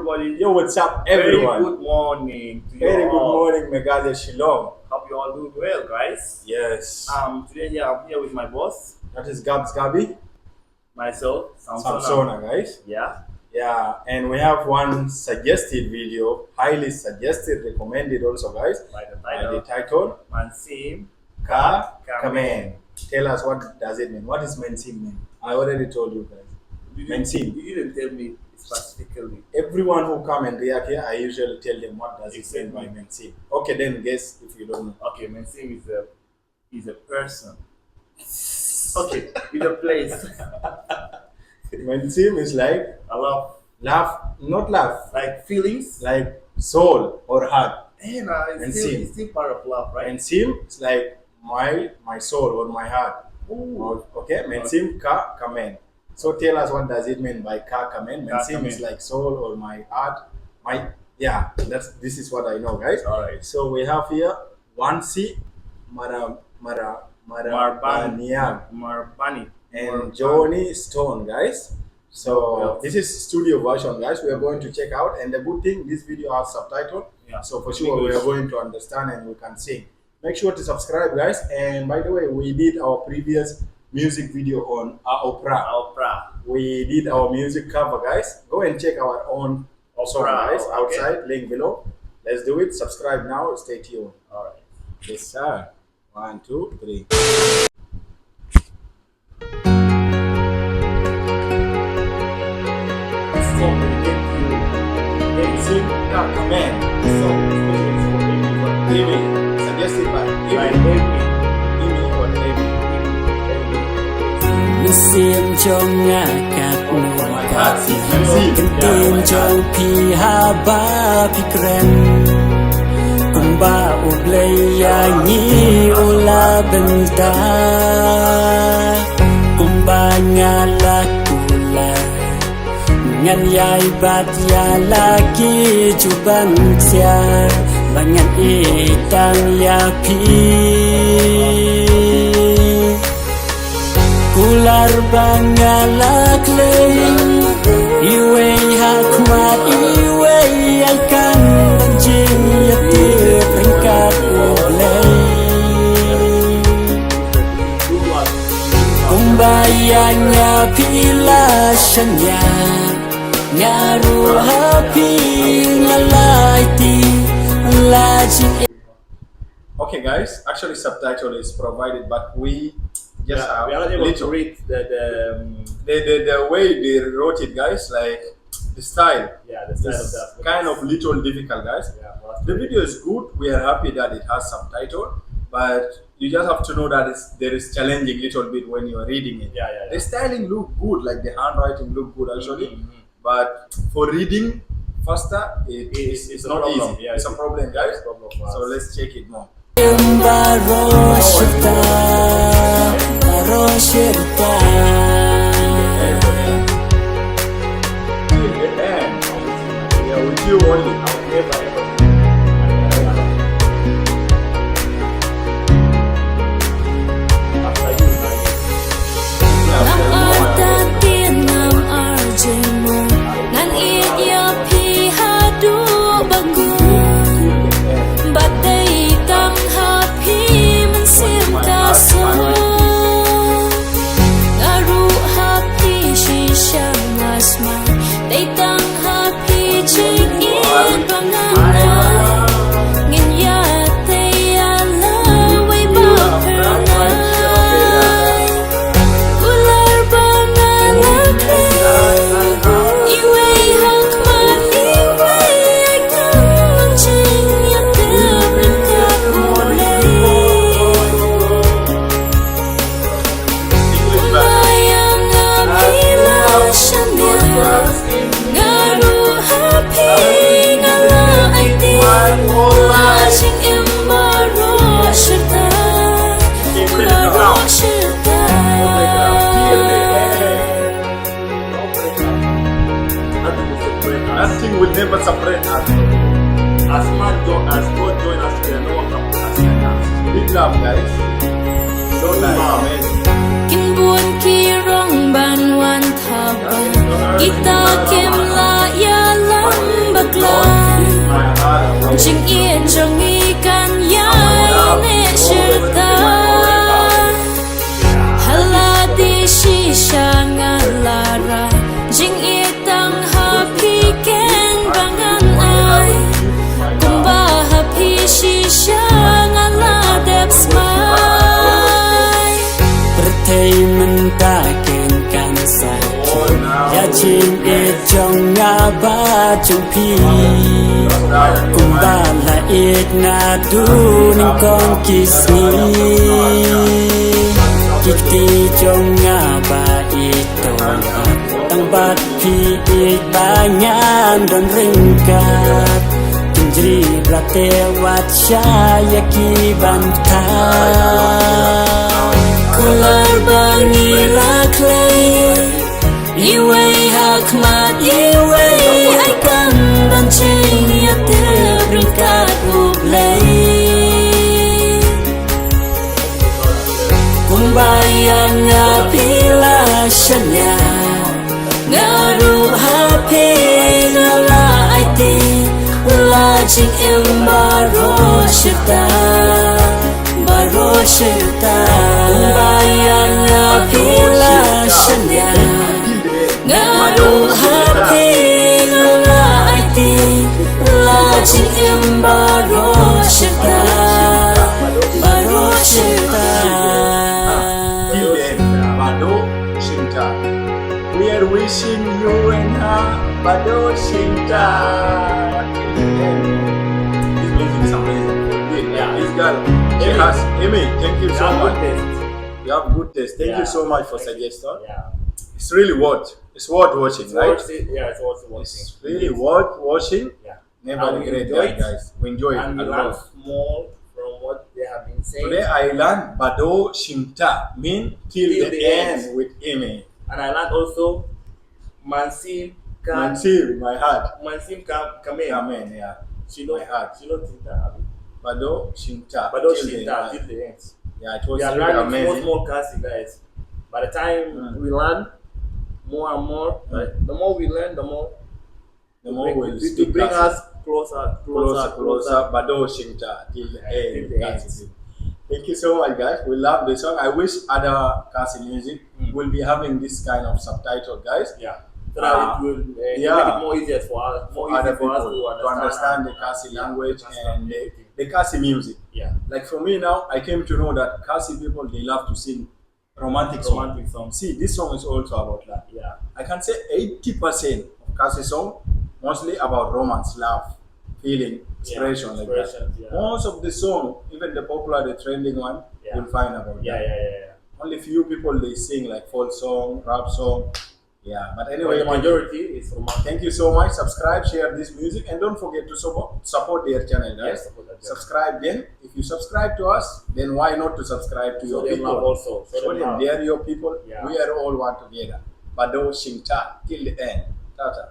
everybody? Yo, what's up, everyone? Very good morning to you Very good all. morning, Meghalaya, Shillong. Hope you all doing well, guys. Yes. Today I'm here with my boss, That is Gabsgabitv, myself, Samsona, guys. Yeah. Yeah, and we have one suggested video, highly suggested, recommended also, guys. By the By the title, title, Mynsiem, Kmen. Tell us, what does it mean? What is Mynsiem mean? I already told you guys. Mynsiem. You didn't tell me specifically. Everyone who come and react here, I usually tell them what does it mean by Exactly. Mynsiem. Okay, then guess if you don't know. Okay, Mynsiem is a person. Okay, it's a place. Mynsiem is like I love laugh, not laugh, like feelings. like soul or heart. And Mynsiem. it's still part of love, right? Mynsiem is like my soul or my heart. Ooh. Okay, Mynsiem Kmen. So tell us, what does it mean by Kmen? Mynsiem is like soul or my heart. This is what I know, guys. All right. So we have here Wancy Marbañiang and Johny Stone, guys. So this is studio version, guys. We are going to check out, and the good thing, this video has subtitle. Yeah. So for sure we are going to understand and we can sing. Make sure to subscribe, guys. And by the way, we did our previous music video on opera. We did our music cover, guys. Go and check our own song, guys, outside, link below. Let's do it. Subscribe now. Stay tuned. All right. Yes, sir. 1, 2, 3. Song dedicated to Mynsiem Kmen. So especially for Amy, suggested by like Amy. Amy. Amy or Amy. Mynsiem cho ngakak no kasi Mynsiem. Kentin cho pi haba pi kren Kumba ublaya ni ula benta Kumba ngala kula Ngan yai bat ya lagi juban sia Bangan itang ya pi Kular bangalak leng Iwe hakmat iwe akan banjing yati peringkat ublay Kumbayanya pilasanya Ngaru hapi ngalaiti lajing. Okay, guys. Actually, subtitle is provided, but we just We are not able to little. read The way they wrote it, guys, like the style. the style of is that. kind of little difficult, guys. Yeah, well, The video is good. We are happy that it has subtitle, but you just have to know that there is challenging little bit when you are reading it. Yeah. The styling look good, like the handwriting look good actually, Mhm. but for reading faster, it's a not problem. easy. Yeah, it's a problem, guys. it's a problem for So us. let's check it more. Baroshita Till the end. We are with you only. I'll never ever after you, Nam arta tinam arjemo Ngan iya pi hadu bagu Baday kang hapi Mynsiem kaso Ngaru hapi shisha masma Day kang hapi jing in pangana Ngin ya teya laway bakanay Ular bangalak Iwe hakman iwe akan mancing Yate peringkat mulai Kumbayang apilasanya Ngaru hapi ngalaiti Lajing imbaro syerta Baro syerta Nothing will never separate us. as God join us together, no one can put us together. Big love, guys. So nice. Amen. Kinbuan kirong banwan thaba Kita kim la ya lam Jing ye jongi kan yai ne shita Haladi shisha ngalara Jing ye tang happy ken bangan ai Kumba happy shisha ngala depths mai Pertei mentaken kan saki Ya jing ye jong ngaba jong pi Kumba la it na du ning kon kisni Kikti jong ngaba ito Tang bat pi it banyan don ringkat Tunjri brate wat syaya ki banta Kular bangi laklay Iwe hakmat iwe aikan dan ching yate bringkat ublay Kumbayang ngapila syanya Ngaru hape ngala aiti Lajing imbaro syirta Baro syirta Kumbayang ngapila syanya Ngaru hape ngala aiti Lajing imbaro syirta Baro syirta We are wishing you and her Bado Shinta. This music is amazing. Yeah, this girl, she has Amy. Thank you so much. You have good taste. Thank you so much for suggestion. Yeah. It's really worth. It's worth watching, right? Yeah, it's worth watching. It's really worth watching. Yeah. Never regret that, guys. We enjoy it. And we learn more from what they have been saying. Today I learned Bado Shinta, mean till the end with Amy. And I learned also Mynsiem, my heart. Mynsiem Kmen. Amen, yeah. My heart. Shillong Tinta. Bado Shinta. Bado Shinta till the end. Yeah, it was We are really learning amazing. more Khasi, guys. By the time we learn more and more, right? The more we learn, the more we'll to bring us closer. Bado Shinta till the end. That's it. Thank you so much, guys. We love the song. I wish other Khasi music will be having this kind of subtitle, guys. Yeah. So that it will make it more easier for us, other people to understand the Khasi language and the Khasi music. Yeah. Like for me now, I came to know that Khasi people, they love to sing romantic songs. See, this song is also about love. Yeah. I can say 80% of Khasi song mostly about romance, love, feeling, expression, like that. Yeah. Most of the song, even the popular, the trending one, you'll find about that. Yeah. Only few people they sing like folk song, rap song. Yeah, but anyway, the majority is romantic. Thank you so much. Subscribe, share this music, and don't forget to support their channel, guys. Yes, subscribe then. If you subscribe to us, then why not to subscribe to your people? Also. They are your people. Yeah. We are all one together. Bado Shinta till the end. Tata.